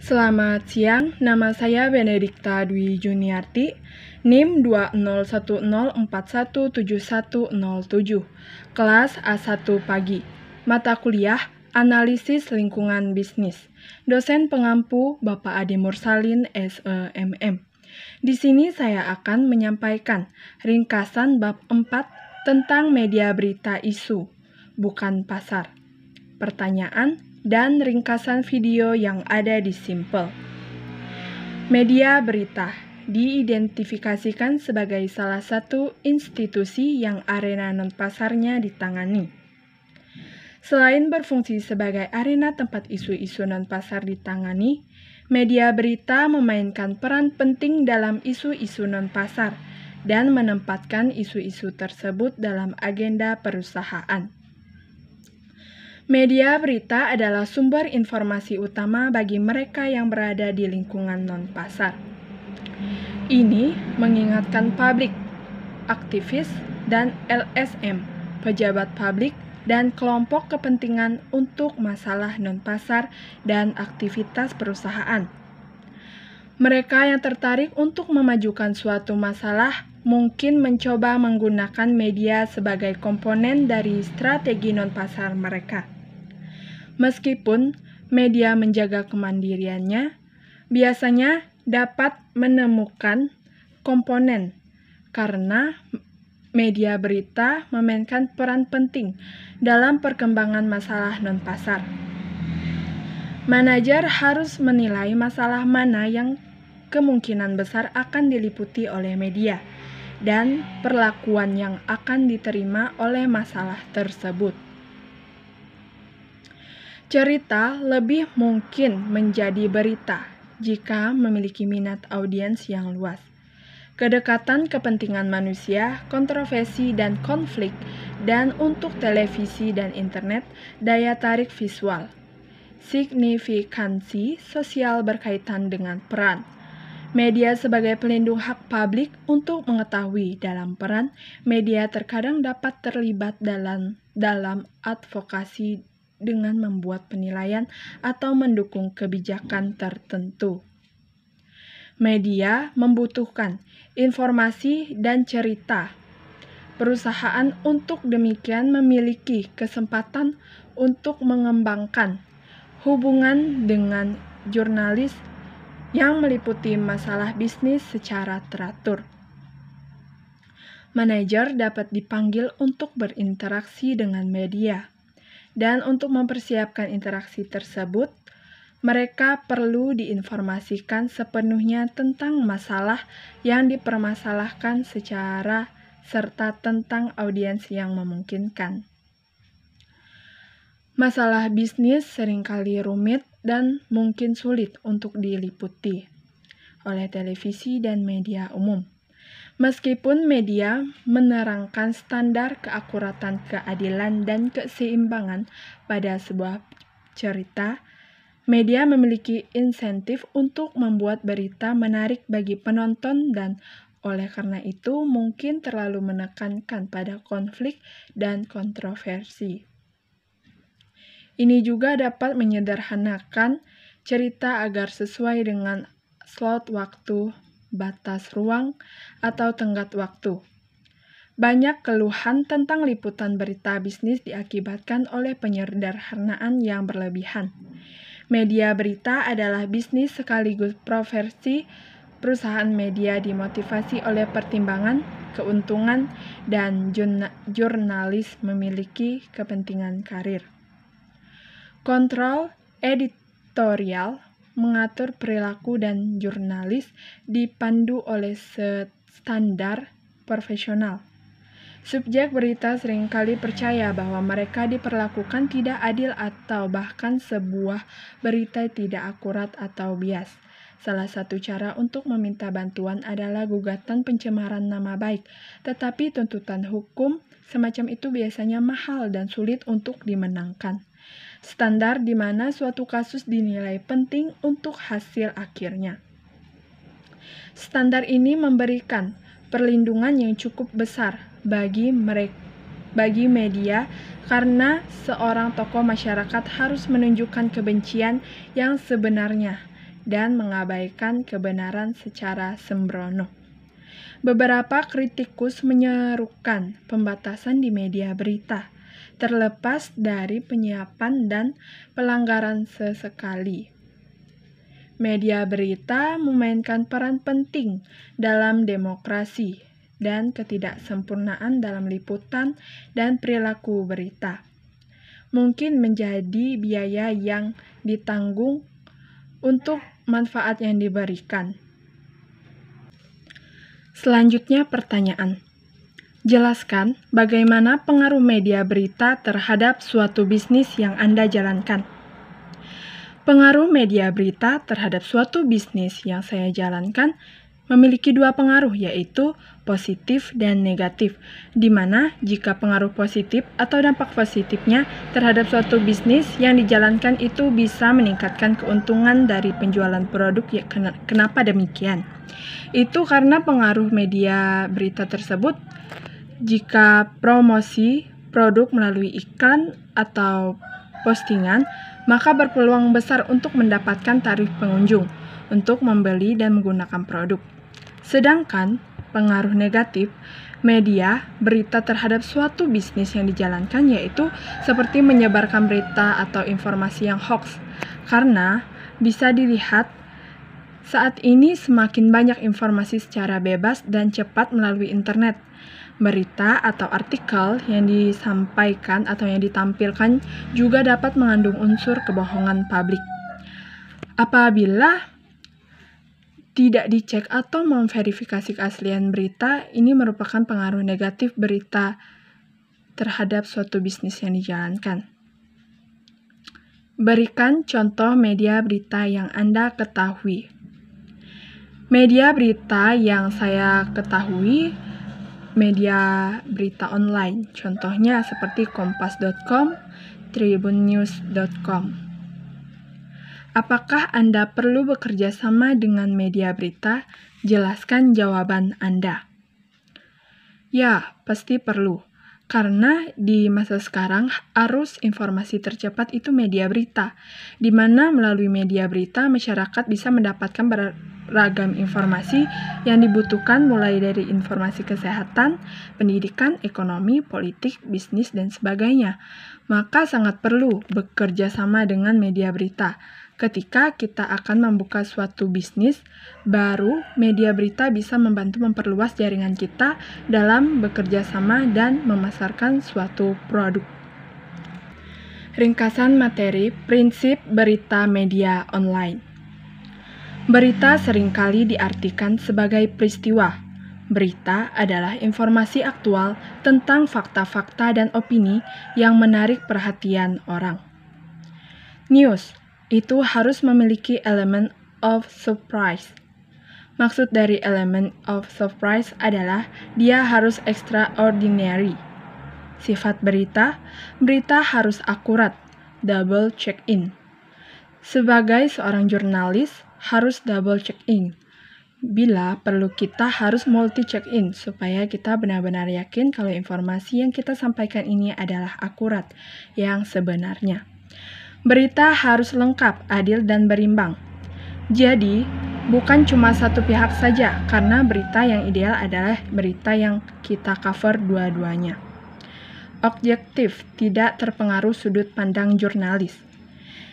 Selamat siang, nama saya Benedikta Dwi Juniarti, NIM 20104171707, kelas A1 pagi, mata kuliah Analisis Lingkungan Bisnis, dosen pengampu Bapak Adi Mursalin, SEMM. Di sini saya akan menyampaikan ringkasan bab 4 tentang media berita isu, bukan pasar. Pertanyaan dan ringkasan video yang ada di Simple. Media berita diidentifikasikan sebagai salah satu institusi yang arena non-pasarnya ditangani. Selain berfungsi sebagai arena tempat isu-isu non-pasar ditangani, media berita memainkan peran penting dalam isu-isu non-pasar dan menempatkan isu-isu tersebut dalam agenda perusahaan. Media berita adalah sumber informasi utama bagi mereka yang berada di lingkungan non-pasar. Ini mengingatkan publik, aktivis, dan LSM, pejabat publik, dan kelompok kepentingan untuk masalah non-pasar dan aktivitas perusahaan. Mereka yang tertarik untuk memajukan suatu masalah mungkin mencoba menggunakan media sebagai komponen dari strategi non-pasar mereka. Meskipun media menjaga kemandiriannya, biasanya dapat menemukan komponen karena media berita memainkan peran penting dalam perkembangan masalah non-pasar. Manajer harus menilai masalah mana yang kemungkinan besar akan diliputi oleh media dan perlakuan yang akan diterima oleh masalah tersebut. Cerita lebih mungkin menjadi berita jika memiliki minat audiens yang luas. Kedekatan kepentingan manusia, kontroversi dan konflik, dan untuk televisi dan internet, daya tarik visual. Signifikansi sosial berkaitan dengan peran. Media sebagai pelindung hak publik untuk mengetahui dalam peran, media terkadang dapat terlibat dalam advokasi dengan membuat penilaian atau mendukung kebijakan tertentu. Media membutuhkan informasi dan cerita. Perusahaan untuk demikian memiliki kesempatan untuk mengembangkan hubungan dengan jurnalis yang meliputi masalah bisnis secara teratur. Manajer dapat dipanggil untuk berinteraksi dengan media, dan untuk mempersiapkan interaksi tersebut, mereka perlu diinformasikan sepenuhnya tentang masalah yang dipermasalahkan serta tentang audiens yang memungkinkan. Masalah bisnis seringkali rumit dan mungkin sulit untuk diliputi oleh televisi dan media umum. Meskipun media menerangkan standar keakuratan, keadilan, dan keseimbangan pada sebuah cerita, media memiliki insentif untuk membuat berita menarik bagi penonton dan oleh karena itu mungkin terlalu menekankan pada konflik dan kontroversi. Ini juga dapat menyederhanakan cerita agar sesuai dengan slot waktu, batas ruang, atau tenggat waktu. Banyak keluhan tentang liputan berita bisnis diakibatkan oleh penyederhanaan yang berlebihan. Media berita adalah bisnis sekaligus profesi. Perusahaan media dimotivasi oleh pertimbangan, keuntungan, dan jurnalis memiliki kepentingan karir. Kontrol editorial mengatur perilaku dan jurnalis dipandu oleh standar profesional. Subjek berita seringkali percaya bahwa mereka diperlakukan tidak adil atau bahkan sebuah berita tidak akurat atau bias. Salah satu cara untuk meminta bantuan adalah gugatan pencemaran nama baik, tetapi tuntutan hukum semacam itu biasanya mahal dan sulit untuk dimenangkan. Standar di mana suatu kasus dinilai penting untuk hasil akhirnya. Standar ini memberikan perlindungan yang cukup besar bagi media karena seorang tokoh masyarakat harus menunjukkan kebencian yang sebenarnya dan mengabaikan kebenaran secara sembrono. Beberapa kritikus menyerukan pembatasan di media berita, terlepas dari penyiapan dan pelanggaran sesekali. Media berita memainkan peran penting dalam demokrasi dan ketidaksempurnaan dalam liputan dan perilaku berita. Mungkin menjadi biaya yang ditanggung untuk manfaat yang diberikan. Selanjutnya pertanyaan. Jelaskan bagaimana pengaruh media berita terhadap suatu bisnis yang Anda jalankan. Pengaruh media berita terhadap suatu bisnis yang saya jalankan memiliki dua pengaruh, yaitu positif dan negatif, di mana jika pengaruh positif atau dampak positifnya terhadap suatu bisnis yang dijalankan itu bisa meningkatkan keuntungan dari penjualan produk. Ya, kenapa demikian? Itu karena pengaruh media berita tersebut, jika promosi produk melalui iklan atau postingan, maka berpeluang besar untuk mendapatkan tarif pengunjung untuk membeli dan menggunakan produk. Sedangkan pengaruh negatif media berita terhadap suatu bisnis yang dijalankan yaitu seperti menyebarkan berita atau informasi yang hoax, karena bisa dilihat saat ini semakin banyak informasi secara bebas dan cepat melalui internet. Berita atau artikel yang disampaikan atau yang ditampilkan juga dapat mengandung unsur kebohongan publik. Apabila tidak dicek atau memverifikasi keaslian berita, ini merupakan pengaruh negatif berita terhadap suatu bisnis yang dijalankan. Berikan contoh media berita yang Anda ketahui. Media berita yang saya ketahui media berita online, contohnya seperti kompas.com, tribunnews.com. Apakah Anda perlu bekerja sama dengan media berita? Jelaskan jawaban Anda. Ya, pasti perlu. Karena di masa sekarang, arus informasi tercepat itu media berita, di mana melalui media berita, masyarakat bisa mendapatkan beragam informasi yang dibutuhkan mulai dari informasi kesehatan, pendidikan, ekonomi, politik, bisnis, dan sebagainya. Maka sangat perlu bekerja sama dengan media berita. Ketika kita akan membuka suatu bisnis baru, media berita bisa membantu memperluas jaringan kita dalam bekerja sama dan memasarkan suatu produk. Ringkasan materi prinsip berita media online. Berita seringkali diartikan sebagai peristiwa. Berita adalah informasi aktual tentang fakta-fakta dan opini yang menarik perhatian orang. News itu harus memiliki elemen of surprise. Maksud dari elemen of surprise adalah dia harus extraordinary. Sifat berita harus akurat, double check-in. Sebagai seorang jurnalis, harus double check-in. Bila perlu kita harus multi check-in supaya kita benar-benar yakin kalau informasi yang kita sampaikan ini adalah akurat, yang sebenarnya. Berita harus lengkap, adil, dan berimbang. Jadi, bukan cuma satu pihak saja, karena berita yang ideal adalah berita yang kita cover dua-duanya. Objektif, tidak terpengaruh sudut pandang jurnalis.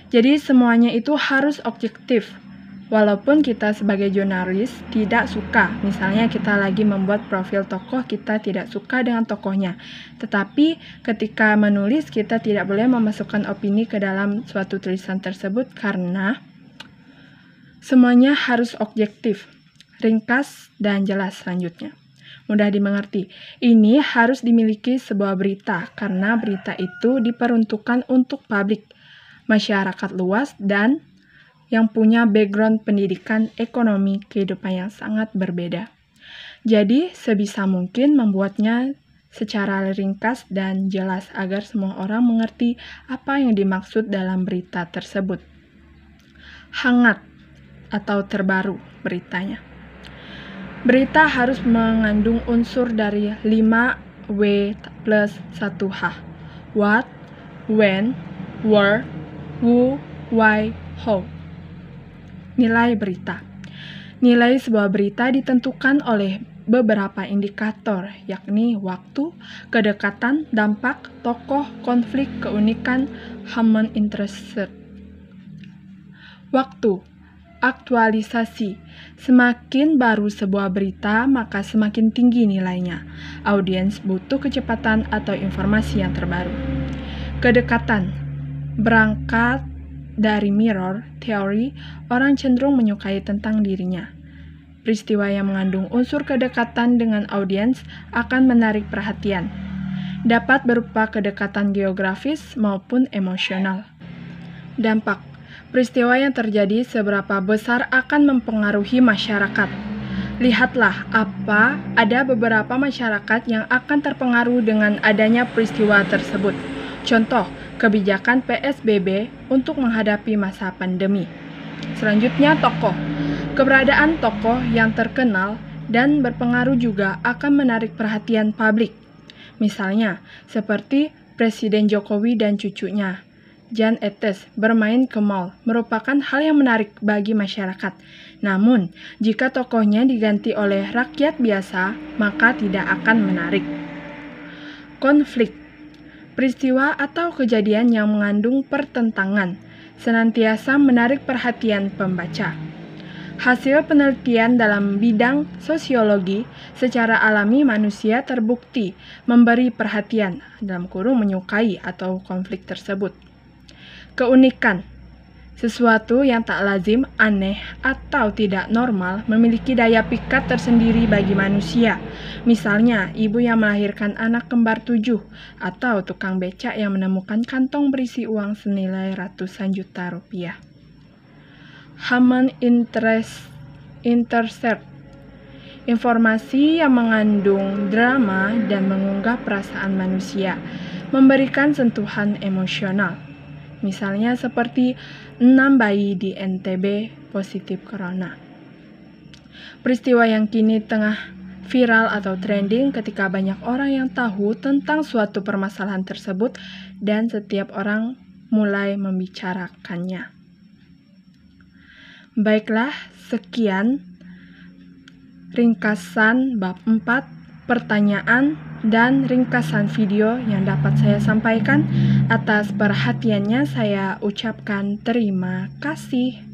Jadi, semuanya itu harus objektif. Walaupun kita sebagai jurnalis tidak suka, misalnya kita lagi membuat profil tokoh, kita tidak suka dengan tokohnya. Tetapi ketika menulis, kita tidak boleh memasukkan opini ke dalam suatu tulisan tersebut karena semuanya harus objektif, ringkas, dan jelas selanjutnya. Mudah dimengerti. Ini harus dimiliki sebuah berita karena berita itu diperuntukkan untuk publik, masyarakat luas, dan yang punya background pendidikan, ekonomi, kehidupan yang sangat berbeda. Jadi, sebisa mungkin membuatnya secara ringkas dan jelas agar semua orang mengerti apa yang dimaksud dalam berita tersebut. Hangat atau terbaru beritanya. Berita harus mengandung unsur dari 5W plus 1H. What, when, where, who, why, how. Nilai berita. Nilai sebuah berita ditentukan oleh beberapa indikator, yakni waktu, kedekatan, dampak, tokoh, konflik, keunikan, human interest. Waktu. Aktualisasi. Semakin baru sebuah berita, maka semakin tinggi nilainya. Audiens butuh kecepatan atau informasi yang terbaru. Kedekatan. Berangkat dari mirror theory, orang cenderung menyukai tentang dirinya. Peristiwa yang mengandung unsur kedekatan dengan audiens akan menarik perhatian. Dapat berupa kedekatan geografis maupun emosional. Dampak. Peristiwa yang terjadi seberapa besar akan mempengaruhi masyarakat. Lihatlah ada beberapa masyarakat yang akan terpengaruh dengan adanya peristiwa tersebut. Contoh, kebijakan PSBB untuk menghadapi masa pandemi. Selanjutnya, tokoh. Keberadaan tokoh yang terkenal dan berpengaruh juga akan menarik perhatian publik. Misalnya, seperti Presiden Jokowi dan cucunya, Jan Etes, bermain ke mall merupakan hal yang menarik bagi masyarakat. Namun, jika tokohnya diganti oleh rakyat biasa, maka tidak akan menarik. Konflik. Peristiwa atau kejadian yang mengandung pertentangan senantiasa menarik perhatian pembaca. Hasil penelitian dalam bidang sosiologi secara alami manusia terbukti memberi perhatian (menyukai) atau konflik tersebut. Keunikan. Sesuatu yang tak lazim, aneh, atau tidak normal memiliki daya pikat tersendiri bagi manusia. Misalnya, ibu yang melahirkan anak kembar 7, atau tukang becak yang menemukan kantong berisi uang senilai ratusan juta rupiah. Human interest. Informasi yang mengandung drama dan mengunggah perasaan manusia, memberikan sentuhan emosional. Misalnya seperti 6 bayi di NTB positif corona. Peristiwa yang kini tengah viral atau trending ketika banyak orang yang tahu tentang suatu permasalahan tersebut dan setiap orang mulai membicarakannya. Baiklah, sekian ringkasan bab 4, pertanyaan dan ringkasan video yang dapat saya sampaikan. Atas perhatiannya saya ucapkan terima kasih.